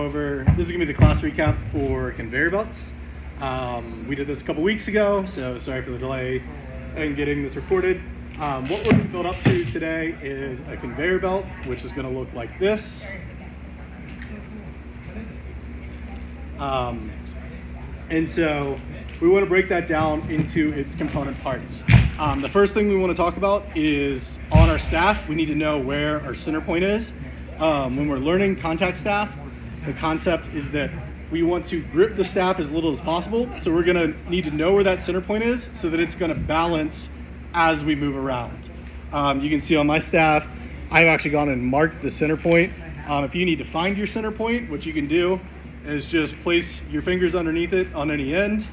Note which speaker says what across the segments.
Speaker 1: over, this is gonna be the class recap for conveyor belts. We did this a couple weeks ago, so sorry for the delay in getting this recorded. What we're gonna build up to today is a conveyor belt, which is gonna look like this. And so we want to break that down into its component parts. The first thing we want to talk about is on our staff, we need to know where our center point is. When we're learning contact staff, the concept is that we want to grip the staff as little as possible. So we're going to need to know where that center point is so that it's going to balance as we move around. You can see on my staff, I've actually gone and marked the center point. If you need to find your center point, what you can do is just place your fingers underneath it on any end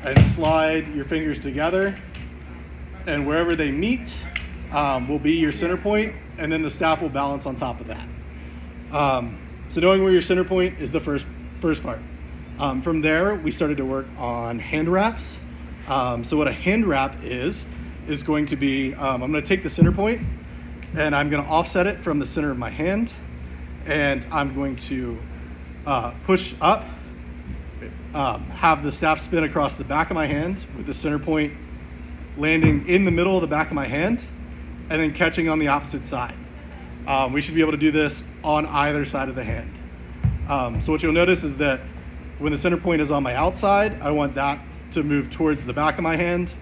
Speaker 1: and slide your fingers together, and wherever they meet will be your center point, and then the staff will balance on top of that. So knowing where your center point is the first part. From there, we started to work on hand wraps. So what a hand wrap is going to be, I'm going to take the center point and I'm going to offset it from the center of my hand, and I'm going to push up, have the staff spin across the back of my hand with the center point landing in the middle of the back of my hand and then catching on the opposite side. We should be able to do this on either side of the hand. So what you'll notice is that when the center point is on my outside, I want that to move towards the back of my hand.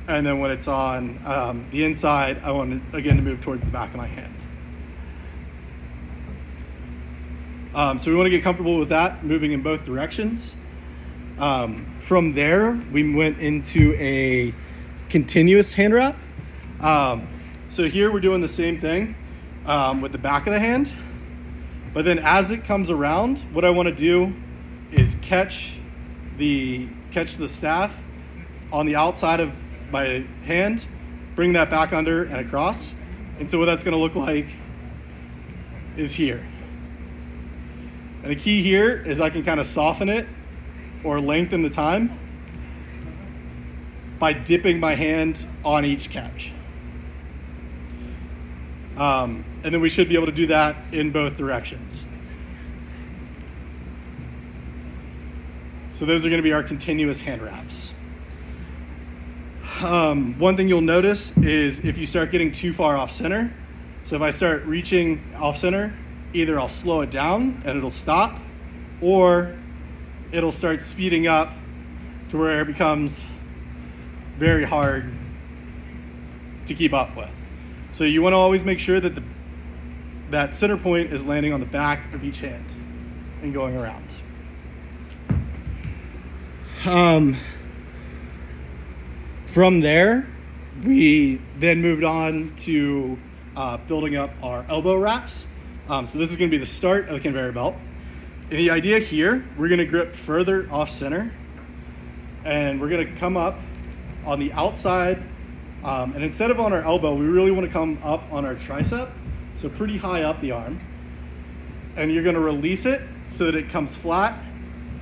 Speaker 1: And then when it's on the inside, I want it again to move towards the back of my hand. So we want to get comfortable with that, moving in both directions. From there, we went into a continuous hand wrap. So here we're doing the same thing with the back of the hand, but then as it comes around, what I want to do is catch the staff on the outside of my hand, bring that back under and across. And so what that's going to look like is here. And the key here is I can kind of soften it or lengthen the time by dipping my hand on each catch. And then we should be able to do that in both directions. So those are going to be our continuous hand wraps. One thing you'll notice is if you start getting too far off center, so if I start reaching off center, either I'll slow it down and it'll stop, or it'll start speeding up to where it becomes very hard to keep up with. So you want to always make sure that that center point is landing on the back of each hand and going around. From there, we then moved on to building up our elbow wraps. So this is going to be the start of the conveyor belt. And the idea here, we're going to grip further off center, and we're going to come up on the outside. And instead of on our elbow, we really want to come up on our tricep, so pretty high up the arm. And you're going to release it so that it comes flat.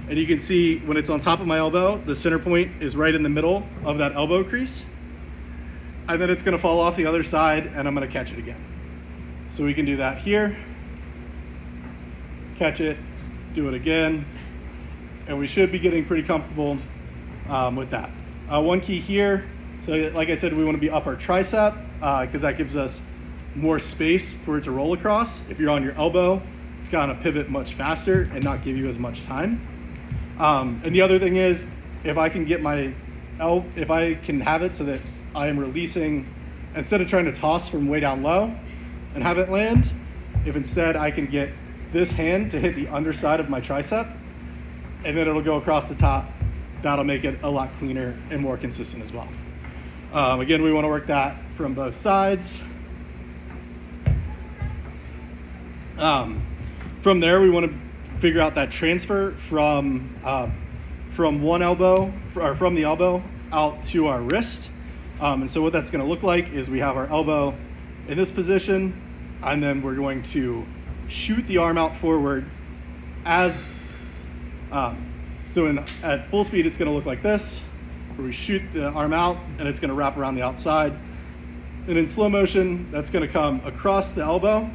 Speaker 1: And you can see when it's on top of my elbow, the center point is right in the middle of that elbow crease. And then it's going to fall off the other side, and I'm going to catch it again. So we can do that here. Catch it, do it again, and we should be getting pretty comfortable with that. One key here, so like I said, we want to be up our tricep because that gives us more space for it to roll across. If you're on your elbow, it's going to pivot much faster and not give you as much time. And the other thing is, if I can have it so that I am releasing, instead of trying to toss from way down low and have it land, if instead I can get this hand to hit the underside of my tricep, and then it'll go across the top, that'll make it a lot cleaner and more consistent as well. Again, we want to work that from both sides. From there, we want to figure out that transfer from one elbow, or from the elbow out to our wrist. And so what that's going to look like is we have our elbow in this position, and then we're going to shoot the arm out forward at full speed. It's going to look like this, where we shoot the arm out and it's going to wrap around the outside. And in slow motion, that's going to come across the elbow,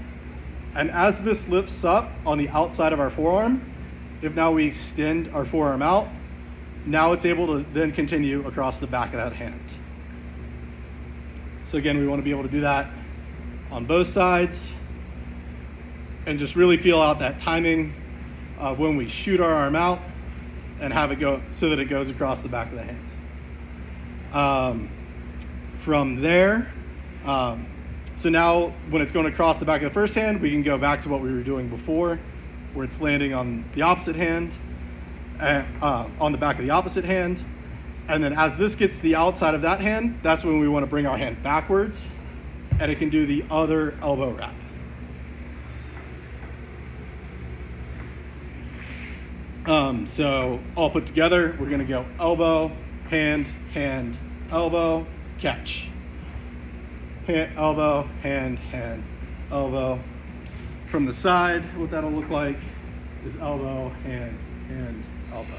Speaker 1: and as this lifts up on the outside of our forearm, if now we extend our forearm out, now it's able to then continue across the back of that hand. So again, we want to be able to do that on both sides and just really feel out that timing of when we shoot our arm out and have it go so that it goes across the back of the hand. From there, so now when it's going across the back of the first hand, we can go back to what we were doing before, where it's landing on the opposite hand, on the back of the opposite hand. And then as this gets to the outside of that hand, that's when we want to bring our hand backwards, and it can do the other elbow wrap. So all put together, we're going to go elbow, hand, hand, elbow, catch. Hand, elbow, hand, hand, elbow. From the side, what that'll look like is elbow, hand, hand, elbow.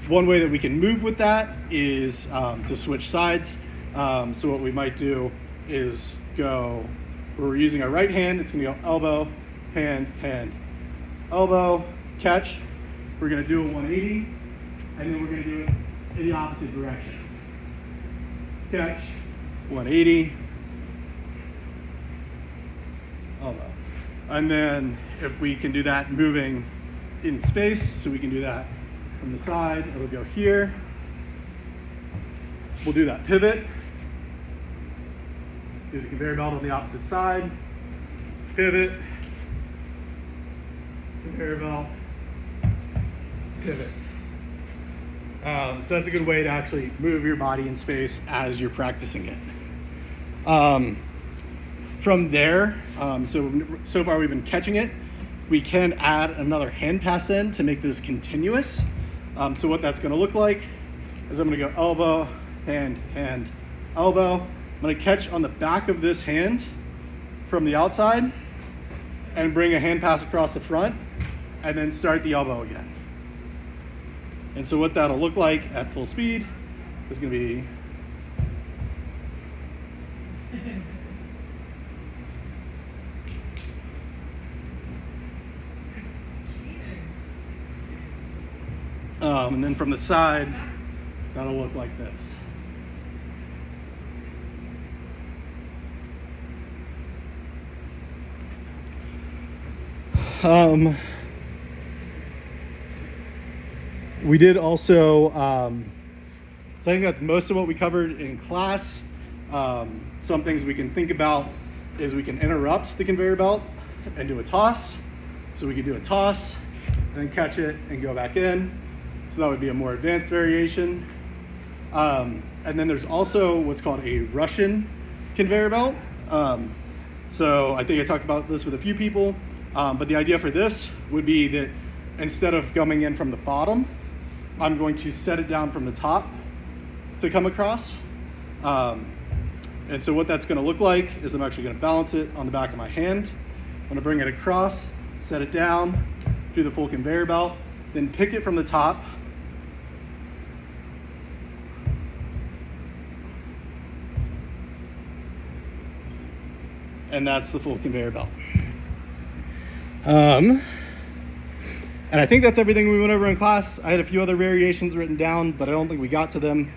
Speaker 1: One way that we can move with that is to switch sides. So what we might do is go, where we're using our right hand, it's going to go elbow, hand, hand, elbow, catch. We're going to do a 180, and then we're going to do it in the opposite direction. Catch, 180, elbow. And then if we can do that moving in space, so we can do that from the side, it'll go here. We'll do that pivot. Do the conveyor belt on the opposite side. Pivot. Conveyor belt. Pivot. So that's a good way to actually move your body in space as you're practicing it. From there, so far we've been catching it. We can add another hand pass in to make this continuous. So what that's going to look like is I'm going to go elbow, hand, hand, elbow. I'm going to catch on the back of this hand from the outside and bring a hand pass across the front and then start the elbow again. And so what that'll look like at full speed is going to be and then from the side, that'll look like this. We did also, so I think that's most of what we covered in class. Some things we can think about is we can interrupt the conveyor belt and do a toss. So we could do a toss and then catch it and go back in. So that would be a more advanced variation. And then there's also what's called a Russian conveyor belt. So I think I talked about this with a few people, but the idea for this would be that instead of coming in from the bottom, I'm going to set it down from the top to come across. And so what that's gonna look like is I'm actually gonna balance it on the back of my hand. I'm gonna bring it across, set it down, do the full conveyor belt, then pick it from the top. And that's the full conveyor belt. And I think that's everything we went over in class. I had a few other variations written down, but I don't think we got to them.